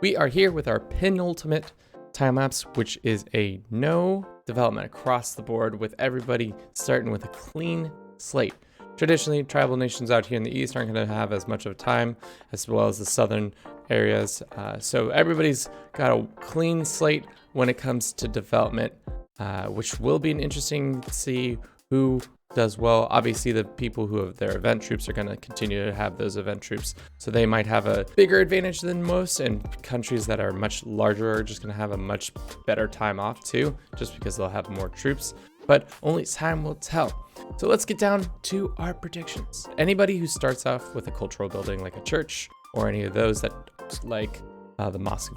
We are here with our penultimate time lapse, which is a no development across the board with everybody starting with a clean slate. Traditionally, tribal nations out here in the east aren't going to have as much of a time as well as the southern areas. So everybody's got a clean slate when it comes to development, which will be an interesting to see who does well. Obviously, the people who have their event troops are going to continue to have those event troops, so they might have a bigger advantage than most, and countries that are much larger are just going to have a much better time off too, just because they'll have more troops. But only time will tell. So let's get down to our predictions. Anybody who starts off with a cultural building like a church or any of those that like the mosque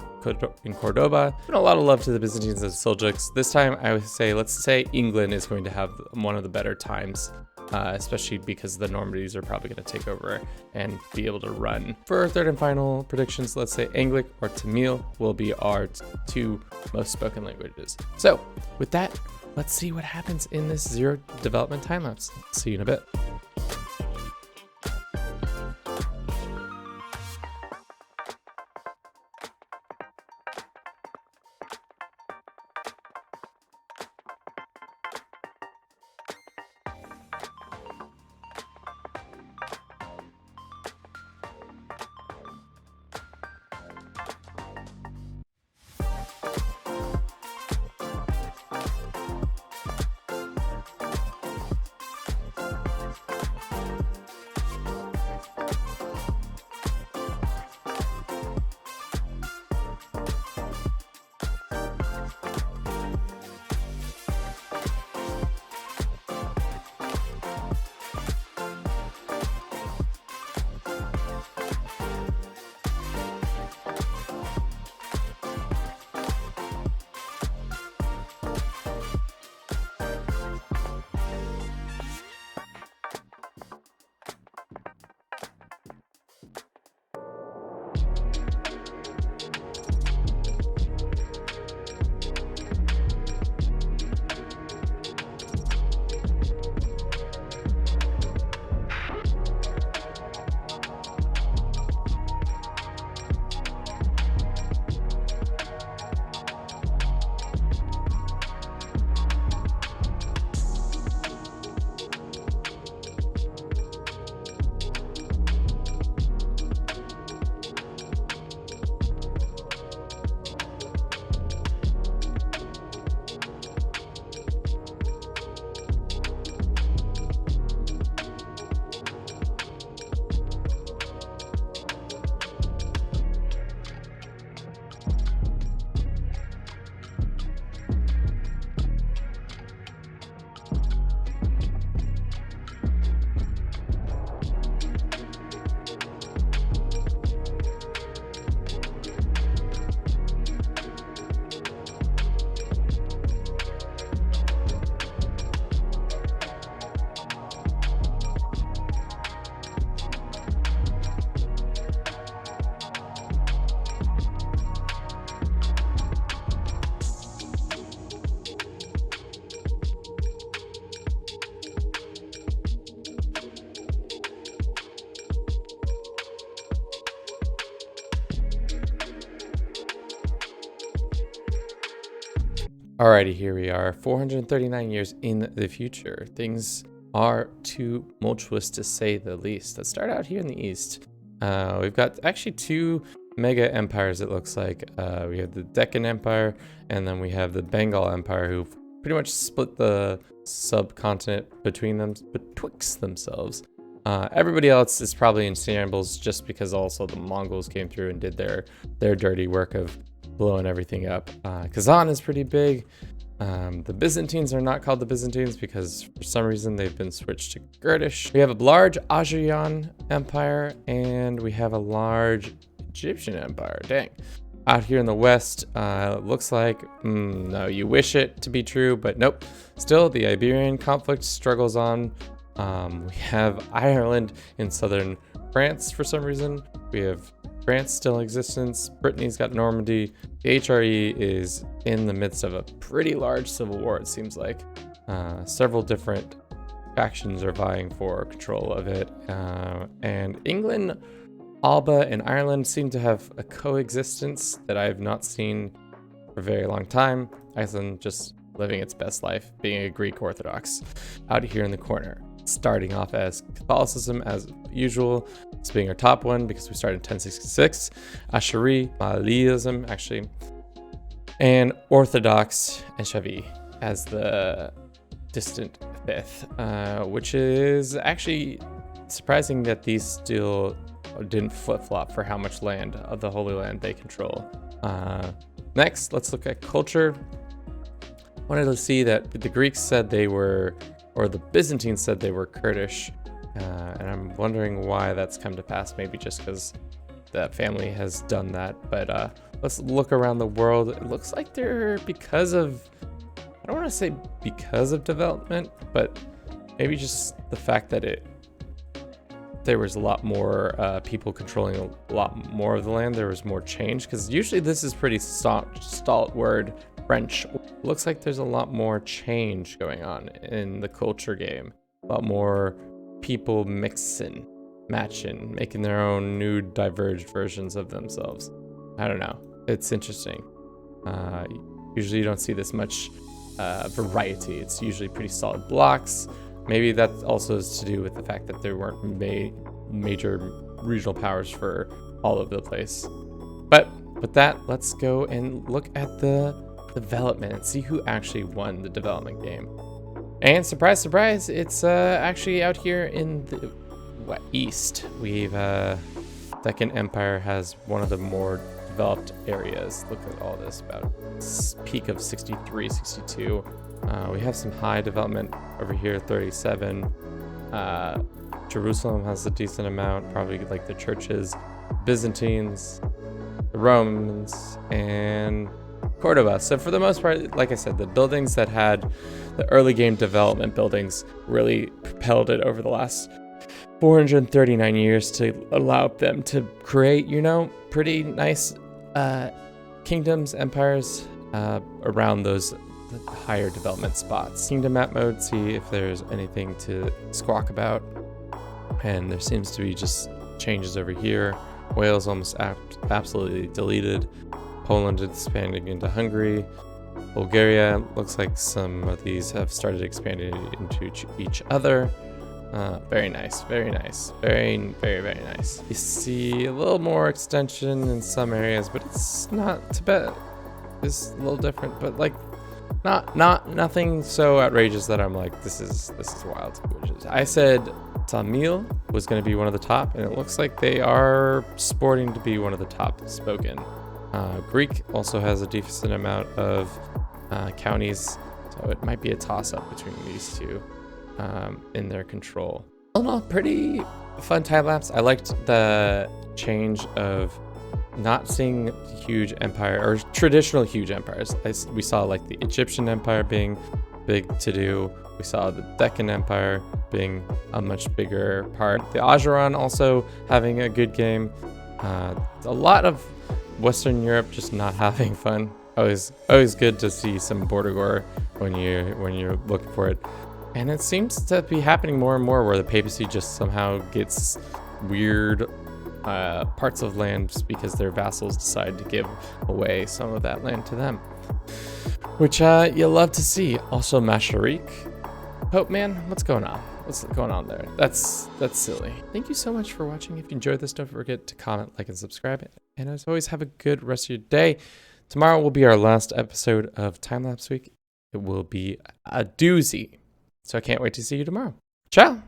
in Cordoba. A lot of love to the Byzantines and Seljuks. This time I would say, let's say England is going to have one of the better times, especially because the Normandies are probably going to take over and be able to run. For our third and final predictions, let's say Anglic or Tamil will be our two most spoken languages. So with that, let's see what happens in this zero development time lapse. See you in a bit. Alrighty, here we are, 439 years in the future. Things are tumultuous to say the least. Let's start out here in the east. We've got actually two mega empires, it looks like. We have the Deccan Empire, and then we have the Bengal Empire, who pretty much split the subcontinent betwixt themselves. Everybody else is probably in shambles just because also the Mongols came through and did their dirty work of blowing everything up. Kazan is pretty big. The Byzantines are not called the Byzantines because for some reason they've been switched to Kurdish. We have a large Ajuran Empire, and we have a large Egyptian Empire. Dang. Out here in the west, looks like, no, you wish it to be true, but nope. Still, the Iberian conflict struggles on. We have Ireland in southern France for some reason. We have France still in existence. Brittany's got Normandy. The HRE is in the midst of a pretty large civil war, it seems like. Several different factions are vying for control of it. And England Alba and Ireland seem to have a coexistence that I have not seen for a very long time. Iceland just living its best life, being a Greek Orthodox out here in the corner. Starting off as Catholicism as usual, this being our top one because we started in 1066. Asheri, Malaism actually, and Orthodox and Shavi as the distant fifth, which is actually surprising that these still didn't flip-flop for how much land of the Holy Land they control. Next, let's look at culture. Wanted to see that the Greeks said they were, or the Byzantines said they were Kurdish, and I'm wondering why that's come to pass. Maybe just because that family has done that. But let's look around the world. It looks like they're, because of, I don't want to say because of development, but maybe just the fact that there was a lot more people controlling a lot more of the land. There was more change, because usually this is pretty stalwart French. Looks like there's a lot more change going on in the culture game. A lot more people mixing, matching, making their own new diverged versions of themselves. I don't know. It's interesting. Usually you don't see this much variety. It's usually pretty solid blocks. Maybe that also is to do with the fact that there weren't major regional powers for all over the place. But with that, let's go and look at the development and see who actually won the development game. And surprise, surprise, it's actually out here in the east. We've Second Empire has one of the more developed areas. Look at all this, about peak of 63, 62. We have some high development over here, 37. Jerusalem has a decent amount, probably like the churches, Byzantines, the Romans, and Cordoba. So for the most part, like I said, the buildings that had the early game development buildings really propelled it over the last 439 years to allow them to create, pretty nice kingdoms, empires around those higher development spots. Kingdom map mode, see if there's anything to squawk about. And there seems to be just changes over here. Wales almost absolutely deleted. Poland expanding into Hungary. Bulgaria, looks like some of these have started expanding into each other. Very nice, very nice, very, very, very nice. You see a little more extension in some areas, but it's not. Tibet is a little different, but like nothing so outrageous that I'm like, this is wild. I said Tamil was going to be one of the top, and it looks like they are sporting to be one of the top spoken. Greek also has a decent amount of counties, so it might be a toss-up between these two in their control. All in all, pretty fun time lapse. I liked the change of not seeing huge empire or traditional huge empires. We saw like the Egyptian Empire being big to do. We saw the Deccan Empire being a much bigger part. The Ajuran also having a good game. A lot of Western Europe just not having fun. Always good to see some border gore when you're looking for it. And it seems to be happening more and more where the papacy just somehow gets weird parts of land just because their vassals decide to give away some of that land to them, which you love to see. Also Masharik. Pope man, what's going on? What's going on there? That's silly. Thank you so much for watching. If you enjoyed this, don't forget to comment, like, and subscribe. And as always, have a good rest of your day. Tomorrow will be our last episode of Timelapse Week. It will be a doozy. So I can't wait to see you tomorrow. Ciao.